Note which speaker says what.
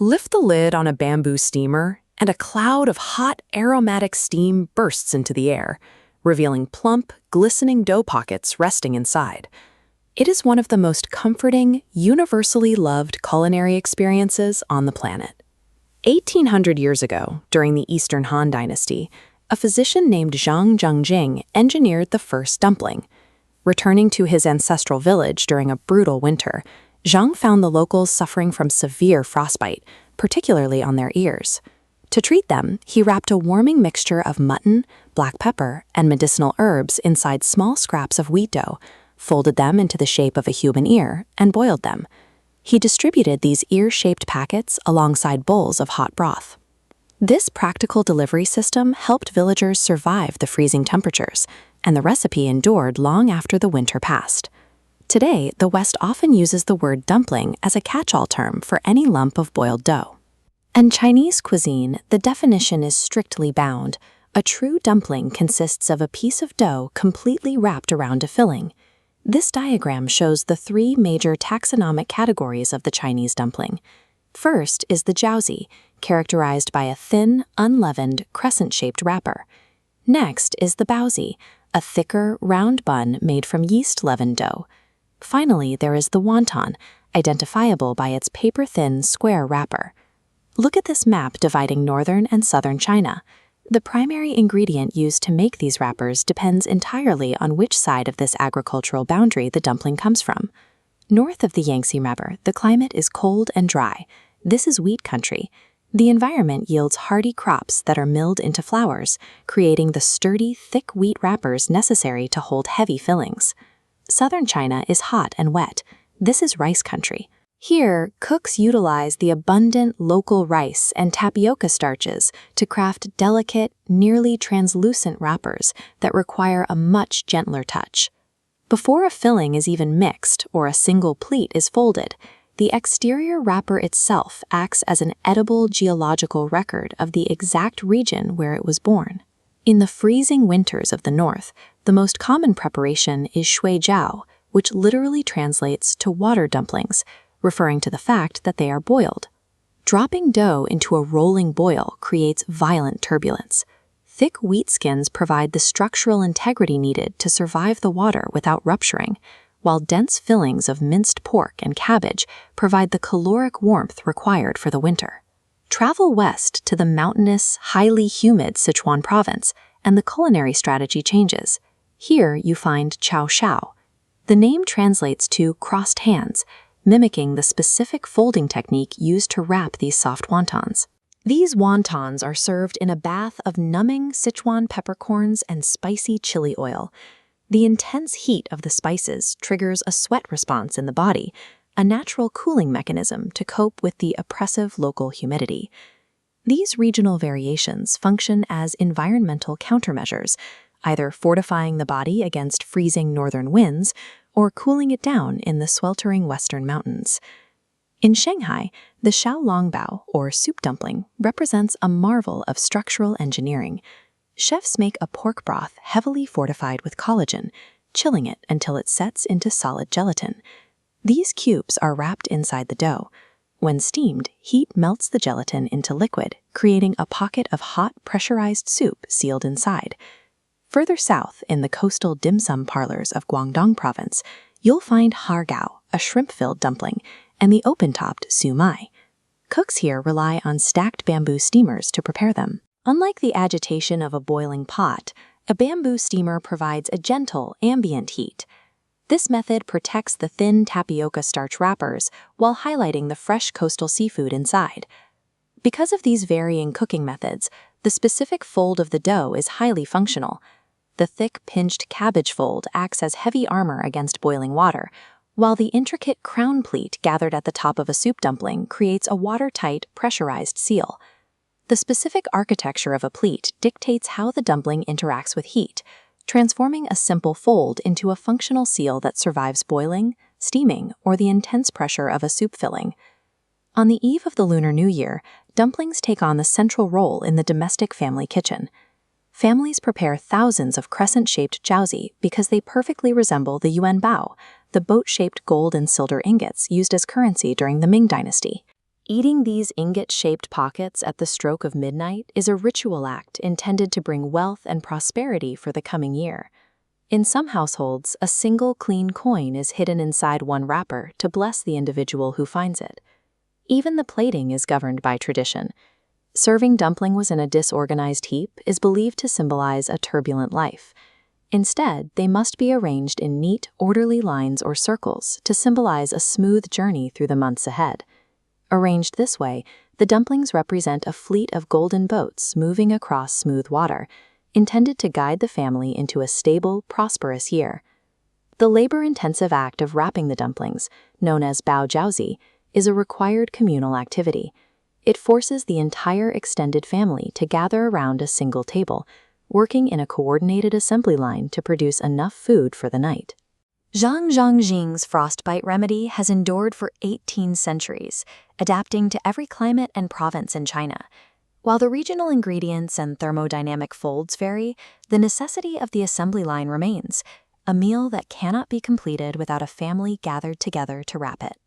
Speaker 1: Lift the lid on a bamboo steamer, and a cloud of hot, aromatic steam bursts into the air, revealing plump, glistening dough pockets resting inside. It is one of the most comforting, universally loved culinary experiences on the planet. 1800 years ago, during the Eastern Han Dynasty, a physician named Zhang Zhengjing engineered the first dumpling. Returning to his ancestral village during a brutal winter, Zhang found the locals suffering from severe frostbite, particularly on their ears. To treat them, he wrapped a warming mixture of mutton, black pepper, and medicinal herbs inside small scraps of wheat dough, folded them into the shape of a human ear, and boiled them. He distributed these ear-shaped packets alongside bowls of hot broth. This practical delivery system helped villagers survive the freezing temperatures, and the recipe endured long after the winter passed. Today, the West often uses the word dumpling as a catch-all term for any lump of boiled dough. In Chinese cuisine, the definition is strictly bound. A true dumpling consists of a piece of dough completely wrapped around a filling. This diagram shows the three major taxonomic categories of the Chinese dumpling. First is the jiaozi, characterized by a thin, unleavened, crescent-shaped wrapper. Next is the baozi, a thicker, round bun made from yeast-leavened dough. Finally, there is the wonton, identifiable by its paper-thin, square wrapper. Look at this map dividing northern and southern China. The primary ingredient used to make these wrappers depends entirely on which side of this agricultural boundary the dumpling comes from. North of the Yangtze River, the climate is cold and dry. This is wheat country. The environment yields hardy crops that are milled into flours, creating the sturdy, thick wheat wrappers necessary to hold heavy fillings. Southern China is hot and wet. This is rice country. Here, cooks utilize the abundant local rice and tapioca starches to craft delicate, nearly translucent wrappers that require a much gentler touch. Before a filling is even mixed or a single pleat is folded, the exterior wrapper itself acts as an edible geological record of the exact region where it was born. In the freezing winters of the north, the most common preparation is shui jiao, which literally translates to water dumplings, referring to the fact that they are boiled. Dropping dough into a rolling boil creates violent turbulence. Thick wheat skins provide the structural integrity needed to survive the water without rupturing, while dense fillings of minced pork and cabbage provide the caloric warmth required for the winter. Travel west to the mountainous, highly humid Sichuan province, and the culinary strategy changes. Here you find chow shao. The name translates to crossed hands, mimicking the specific folding technique used to wrap these soft wontons. These wontons are served in a bath of numbing Sichuan peppercorns and spicy chili oil. The intense heat of the spices triggers a sweat response in the body, a natural cooling mechanism to cope with the oppressive local humidity. These regional variations function as environmental countermeasures, either fortifying the body against freezing northern winds or cooling it down in the sweltering western mountains. In Shanghai, the xiaolongbao, or soup dumpling, represents a marvel of structural engineering. Chefs make a pork broth heavily fortified with collagen, chilling it until it sets into solid gelatin. These cubes are wrapped inside the dough. When steamed, heat melts the gelatin into liquid, creating a pocket of hot, pressurized soup sealed inside. Further south, in the coastal dim sum parlors of Guangdong province, you'll find hargao, a shrimp-filled dumpling, and the open-topped su mai. Cooks here rely on stacked bamboo steamers to prepare them. Unlike the agitation of a boiling pot, a bamboo steamer provides a gentle, ambient heat. This method protects the thin tapioca starch wrappers while highlighting the fresh coastal seafood inside. Because of these varying cooking methods, the specific fold of the dough is highly functional. The thick, pinched cabbage fold acts as heavy armor against boiling water, while the intricate crown pleat gathered at the top of a soup dumpling creates a watertight, pressurized seal. The specific architecture of a pleat dictates how the dumpling interacts with heat, transforming a simple fold into a functional seal that survives boiling, steaming, or the intense pressure of a soup filling. On the eve of the Lunar New Year, dumplings take on the central role in the domestic family kitchen. Families prepare thousands of crescent-shaped jiaozi because they perfectly resemble the yuan bao, the boat-shaped gold and silver ingots used as currency during the Ming Dynasty. Eating these ingot-shaped pockets at the stroke of midnight is a ritual act intended to bring wealth and prosperity for the coming year. In some households, a single clean coin is hidden inside one wrapper to bless the individual who finds it. Even the plating is governed by tradition. Serving dumplings in a disorganized heap is believed to symbolize a turbulent life. Instead, they must be arranged in neat, orderly lines or circles to symbolize a smooth journey through the months ahead. Arranged this way, the dumplings represent a fleet of golden boats moving across smooth water, intended to guide the family into a stable, prosperous year. The labor-intensive act of wrapping the dumplings, known as jiaozi, is a required communal activity. It forces the entire extended family to gather around a single table, working in a coordinated assembly line to produce enough food for the night. Zhang frostbite remedy has endured for 18 centuries, adapting to every climate and province in China. While the regional ingredients and thermodynamic folds vary, the necessity of the assembly line remains, a meal that cannot be completed without a family gathered together to wrap it.